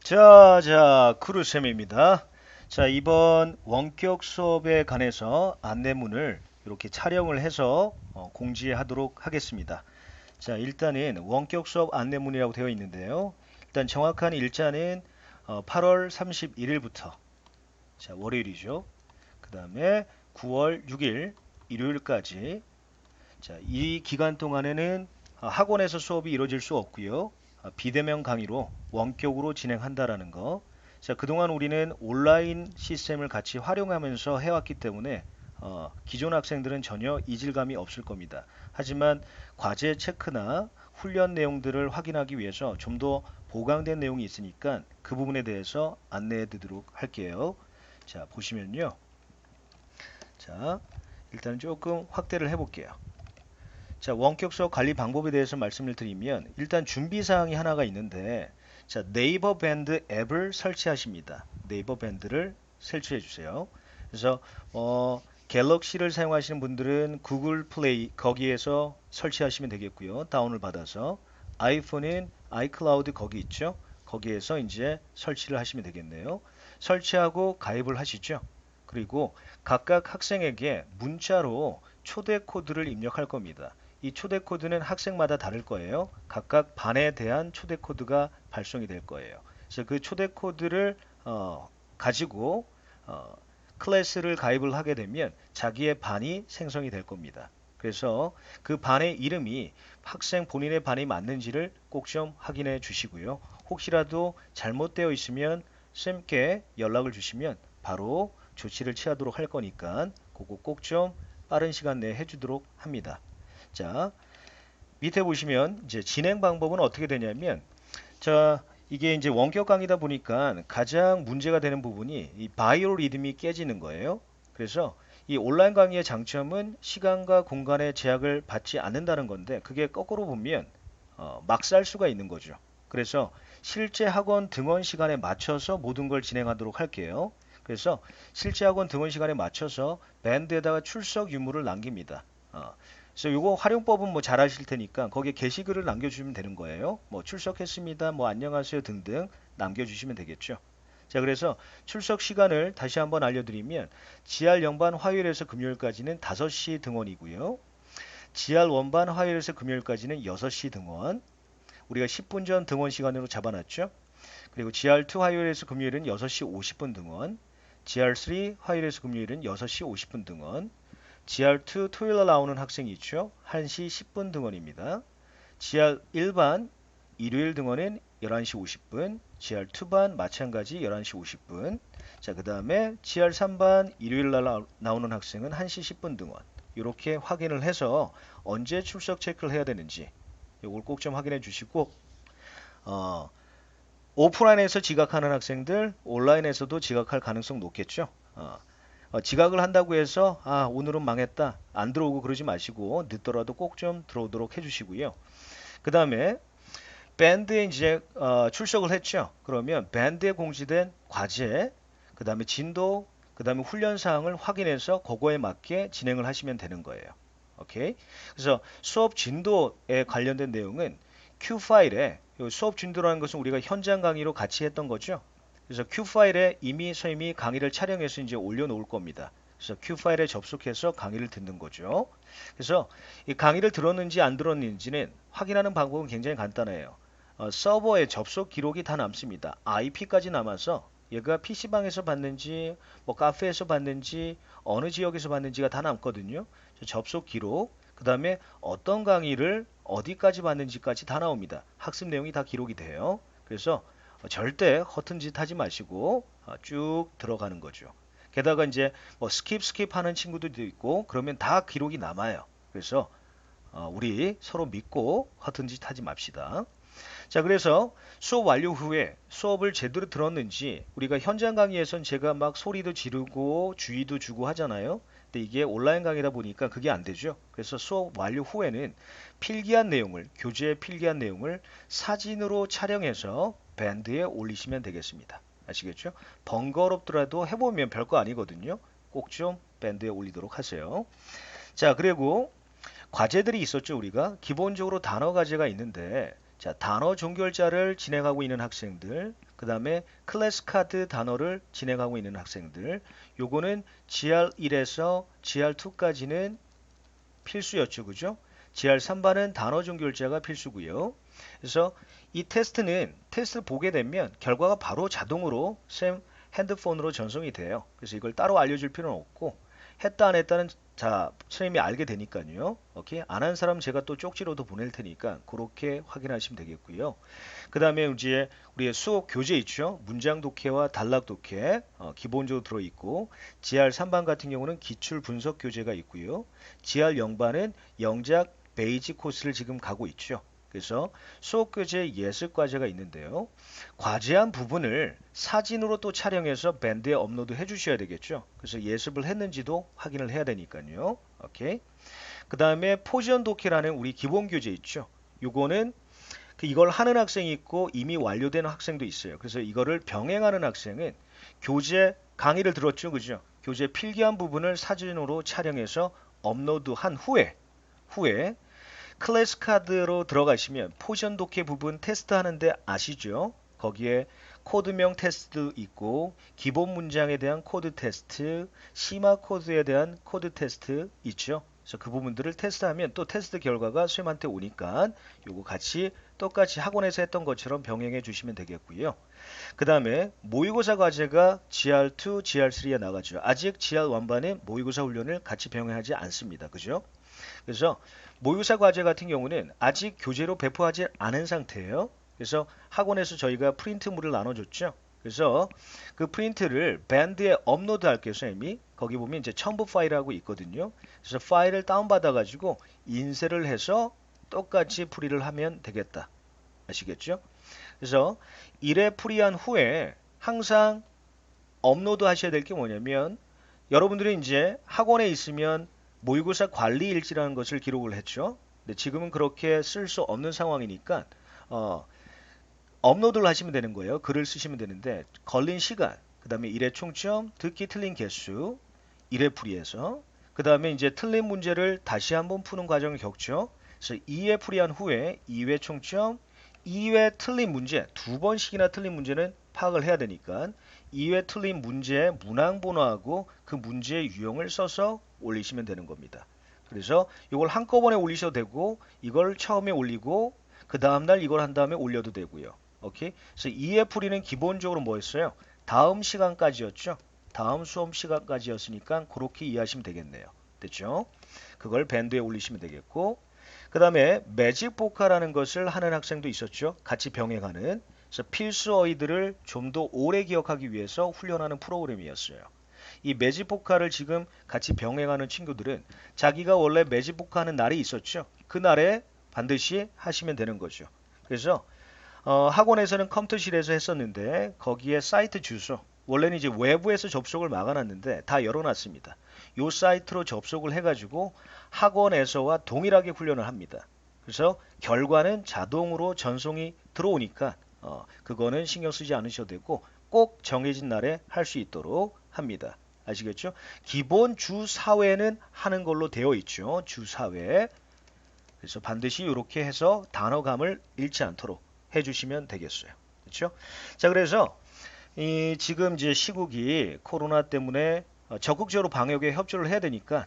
자, 크루쌤입니다. 자, 이번 원격 수업에 관해서 안내문을 이렇게 촬영을 해서 공지하도록 하겠습니다. 자, 일단은 원격 수업 안내문이라고 되어 있는데요. 일단 정확한 일자는 8월 31일부터, 자, 월요일이죠. 그 다음에 9월 6일 일요일까지, 자, 이 기간 동안에는 학원에서 수업이 이루어질 수 없고요. 비대면 강의로 원격으로 진행한다라는 거. 자, 그동안 우리는 온라인 시스템을 같이 활용하면서 해왔기 때문에 기존 학생들은 전혀 이질감이 없을 겁니다. 하지만 과제 체크나 훈련 내용들을 확인하기 위해서 좀 더 보강된 내용이 있으니까 그 부분에 대해서 안내해 드리도록 할게요. 자, 보시면요. 자, 일단 조금 확대를 해볼게요. 자, 원격 수업 관리 방법에 대해서 말씀을 드리면 일단 준비 사항이 하나가 있는데, 자, 네이버 밴드 앱을 설치하십니다. 네이버 밴드를 설치해 주세요. 그래서 갤럭시를 사용하시는 분들은 구글 플레이 거기에서 설치하시면 되겠고요. 다운을 받아서 아이폰은 아이클라우드 거기 있죠. 거기에서 이제 설치를 하시면 되겠네요. 설치하고 가입을 하시죠. 그리고 각각 학생에게 문자로 초대 코드를 입력할 겁니다. 이 초대 코드는 학생마다 다를 거예요. 각각 반에 대한 초대 코드가 발송이 될 거예요. 그래서 그 초대 코드를 가지고 클래스를 가입을 하게 되면 자기의 반이 생성이 될 겁니다. 그래서 그 반의 이름이 학생 본인의 반이 맞는지를 꼭 좀 확인해 주시고요. 혹시라도 잘못되어 있으면 쌤께 연락을 주시면 바로 조치를 취하도록 할 거니까 그거 꼭 좀 빠른 시간 내에 해주도록 합니다. 자, 밑에 보시면 이제 진행 방법은 어떻게 되냐면, 자, 이게 이제 원격 강의다 보니까 가장 문제가 되는 부분이 이 바이오 리듬이 깨지는 거예요. 그래서 이 온라인 강의의 장점은 시간과 공간의 제약을 받지 않는다는 건데, 그게 거꾸로 보면 막 살 수가 있는 거죠. 그래서 실제 학원 등원 시간에 맞춰서 모든 걸 진행하도록 할게요. 그래서 실제 학원 등원 시간에 맞춰서 밴드에다가 출석 유무를 남깁니다. 그래서 요거 활용법은 뭐 잘 아실 테니까 거기에 게시글을 남겨주시면 되는 거예요. 뭐 출석했습니다, 뭐 안녕하세요 등등 남겨주시면 되겠죠. 자, 그래서 출석 시간을 다시 한번 알려드리면 GR 0반 화요일에서 금요일까지는 5시 등원이고요. GR 1반 화요일에서 금요일까지는 6시 등원. 우리가 10분 전 등원 시간으로 잡아놨죠. 그리고 GR2 화요일에서 금요일은 6시 50분 등원. GR3 화요일에서 금요일은 6시 50분 등원. GR2 토요일 날 나오는 학생이 있죠. 1시 10분 등원입니다. GR1반 일요일 등원은 11시 50분, GR2반 마찬가지 11시 50분. 자, 그 다음에 GR3반 일요일 날 나오는 학생은 1시 10분 등원. 이렇게 확인을 해서 언제 출석 체크를 해야 되는지 이걸 꼭 좀 확인해 주시고, 어, 오프라인에서 지각하는 학생들 온라인에서도 지각할 가능성 높겠죠. 지각을 한다고 해서 오늘은 망했다 안 들어오고 그러지 마시고 늦더라도 꼭 좀 들어오도록 해주시고요. 그 다음에 밴드에 이제 출석을 했죠. 그러면 밴드에 공지된 과제, 그 다음에 진도, 그 다음에 훈련 사항을 확인해서 그거에 맞게 진행을 하시면 되는 거예요. 오케이. 그래서 수업 진도에 관련된 내용은 Q 파일에, 수업 진도라는 것은 우리가 현장 강의로 같이 했던 거죠. 그래서 Q 파일에 이미 선생님이 강의를 촬영해서 이제 올려놓을 겁니다. 그래서 Q 파일에 접속해서 강의를 듣는 거죠. 그래서 이 강의를 들었는지 안 들었는지는 확인하는 방법은 굉장히 간단해요. 서버에 접속 기록이 다 남습니다. IP까지 남아서 얘가 PC방에서 봤는지, 뭐 카페에서 봤는지, 어느 지역에서 봤는지가 다 남거든요. 접속 기록, 그 다음에 어떤 강의를 어디까지 봤는지까지 다 나옵니다. 학습 내용이 다 기록이 돼요. 그래서 절대 허튼 짓 하지 마시고 쭉 들어가는 거죠. 게다가 이제 뭐 스킵 하는 친구들도 있고 그러면 다 기록이 남아요. 그래서 우리 서로 믿고 허튼 짓 하지 맙시다. 자, 그래서 수업 완료 후에 수업을 제대로 들었는지, 우리가 현장 강의에선 제가 막 소리도 지르고 주의도 주고 하잖아요. 근데 이게 온라인 강의다 보니까 그게 안 되죠. 그래서 수업 완료 후에는 필기한 내용을, 교재에 필기한 내용을 사진으로 촬영해서 밴드에 올리시면 되겠습니다. 아시겠죠? 번거롭더라도 해보면 별거 아니거든요. 꼭 좀 밴드에 올리도록 하세요. 자, 그리고 과제들이 있었죠. 우리가 기본적으로 단어 과제가 있는데, 자, 단어 종결자를 진행하고 있는 학생들, 그 다음에 클래스 카드 단어를 진행하고 있는 학생들. 요거는 GR1에서 GR2까지는 필수였죠. 그죠? GR3반은 단어 종결자가 필수고요. 그래서 이 테스트는 테스트 보게 되면 결과가 바로 자동으로 쌤 핸드폰으로 전송이 돼요. 그래서 이걸 따로 알려줄 필요는 없고 했다 안 했다는 자 선생님이 알게 되니까요. 오케이? 안 한 사람 제가 또 쪽지로도 보낼 테니까 그렇게 확인하시면 되겠고요. 그 다음에 이제 우리의 수업 교재 있죠. 문장 독해와 단락 독해 기본적으로 들어있고 GR3반 같은 경우는 기출 분석 교재가 있고요. GR0반은 영작 베이직 코스를 지금 가고 있죠. 그래서 수업 교재 예습 과제가 있는데요. 과제한 부분을 사진으로 또 촬영해서 밴드에 업로드 해주셔야 되겠죠. 그래서 예습을 했는지도 확인을 해야 되니까요. 오케이. 그 다음에 포지션 독해라는 우리 기본 교재 있죠. 요거는 이걸 하는 학생이 있고 이미 완료된 학생도 있어요. 그래서 이거를 병행하는 학생은 교재 강의를 들었죠. 그죠? 교재 필기한 부분을 사진으로 촬영해서 업로드한 후에 클래스 카드로 들어가시면 포지션 독해 부분 테스트 하는데 아시죠? 거기에 코드명 테스트도 있고 기본 문장에 대한 코드 테스트, 심화 코드에 대한 코드 테스트 있죠. 그래서 그 부분들을 테스트하면 또 테스트 결과가 쌤한테 오니까 요거 같이 똑같이 학원에서 했던 것처럼 병행해 주시면 되겠고요. 그 다음에 모의고사 과제가 GR2, GR3에 나가죠. 아직 GR1반에 모의고사 훈련을 같이 병행하지 않습니다. 그죠? 그래서 모의고사 과제 같은 경우는 아직 교재로 배포하지 않은 상태예요. 그래서 학원에서 저희가 프린트물을 나눠줬죠. 그래서 그 프린트를 밴드에 업로드 할게요, 선생님이. 거기 보면 이제 첨부 파일하고 있거든요. 그래서 파일을 다운받아 가지고 인쇄를 해서 똑같이 풀이를 하면 되겠다. 아시겠죠? 그래서 1회 풀이한 후에 항상 업로드 하셔야 될 게 뭐냐면 여러분들이 이제 학원에 있으면 모의고사 관리 일지라는 것을 기록을 했죠. 근데 지금은 그렇게 쓸 수 없는 상황이니까 업로드를 하시면 되는 거예요. 글을 쓰시면 되는데 걸린 시간, 그 다음에 1회 총점, 듣기 틀린 개수, 1회 풀이해서 그 다음에 이제 틀린 문제를 다시 한번 푸는 과정을 겪죠. 그래서 2회 풀이한 후에 2회 총점, 2회 틀린 문제, 두 번씩이나 틀린 문제는 파악을 해야 되니까 2회 틀린 문제의 문항 번호하고 그 문제의 유형을 써서 올리시면 되는 겁니다. 그래서 이걸 한꺼번에 올리셔도 되고 이걸 처음에 올리고 그 다음날 이걸 한 다음에 올려도 되고요. 오케이? 그래서 2회 풀이는 기본적으로 뭐였어요? 다음 시간까지였죠. 다음 수업 시간까지였으니까 그렇게 이해하시면 되겠네요. 됐죠? 그걸 밴드에 올리시면 되겠고 그 다음에 매직 보카라는 것을 하는 학생도 있었죠. 같이 병행하는. 그래서 필수 어휘들을 좀 더 오래 기억하기 위해서 훈련하는 프로그램이었어요. 이 매직 보카를 지금 같이 병행하는 친구들은 자기가 원래 매직 보카 하는 날이 있었죠. 그 날에 반드시 하시면 되는 거죠. 그래서 학원에서는 컴퓨터실에서 했었는데 거기에 사이트 주소 원래는 이제 외부에서 접속을 막아놨는데 다 열어놨습니다. 이 사이트로 접속을 해가지고 학원에서와 동일하게 훈련을 합니다. 그래서 결과는 자동으로 전송이 들어오니까 그거는 신경 쓰지 않으셔도 되고 꼭 정해진 날에 할 수 있도록 합니다. 아시겠죠? 기본 주 4회는 하는 걸로 되어 있죠. 주 4회. 그래서 반드시 이렇게 해서 단어감을 잃지 않도록 해주시면 되겠어요. 그렇죠? 자, 그래서 지금 이제 시국이 코로나 때문에 적극적으로 방역에 협조를 해야 되니까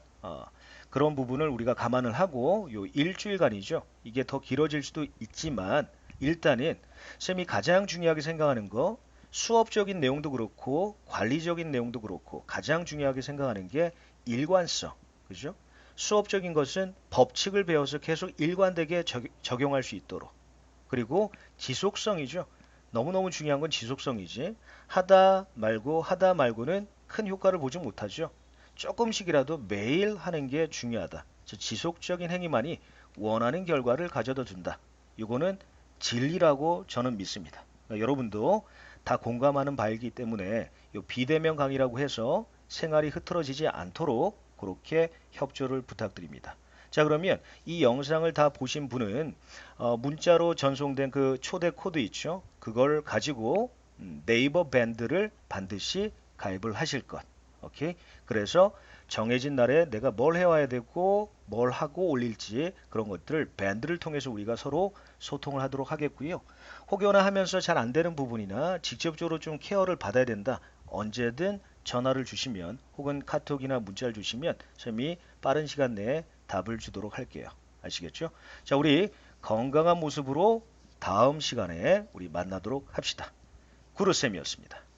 그런 부분을 우리가 감안을 하고 요 일주일간이죠. 이게 더 길어질 수도 있지만 일단은 쌤이 가장 중요하게 생각하는 거 수업적인 내용도 그렇고 관리적인 내용도 그렇고 가장 중요하게 생각하는 게 일관성. 그죠? 수업적인 것은 법칙을 배워서 계속 일관되게 적용할 수 있도록. 그리고 지속성이죠. 너무너무 중요한 건 지속성이지. 하다 말고는 큰 효과를 보지 못하죠. 조금씩이라도 매일 하는 게 중요하다. 지속적인 행위만이 원하는 결과를 가져다 준다. 이거는 진리라고 저는 믿습니다. 그러니까 여러분도 다 공감하는 바이기 때문에 이 비대면 강의라고 해서 생활이 흐트러지지 않도록 그렇게 협조를 부탁드립니다. 자, 그러면 이 영상을 다 보신 분은 문자로 전송된 그 초대 코드 있죠? 그걸 가지고 네이버 밴드를 반드시 가입을 하실 것. 오케이. 그래서 정해진 날에 내가 뭘 해와야 되고 뭘 하고 올릴지 그런 것들을 밴드를 통해서 우리가 서로 소통을 하도록 하겠고요. 혹여나 하면서 잘 안 되는 부분이나 직접적으로 좀 케어를 받아야 된다. 언제든 전화를 주시면 혹은 카톡이나 문자를 주시면 선생님이 빠른 시간 내에 답을 주도록 할게요. 아시겠죠? 자, 우리 건강한 모습으로 다음 시간에 우리 만나도록 합시다. 구루쌤이었습니다.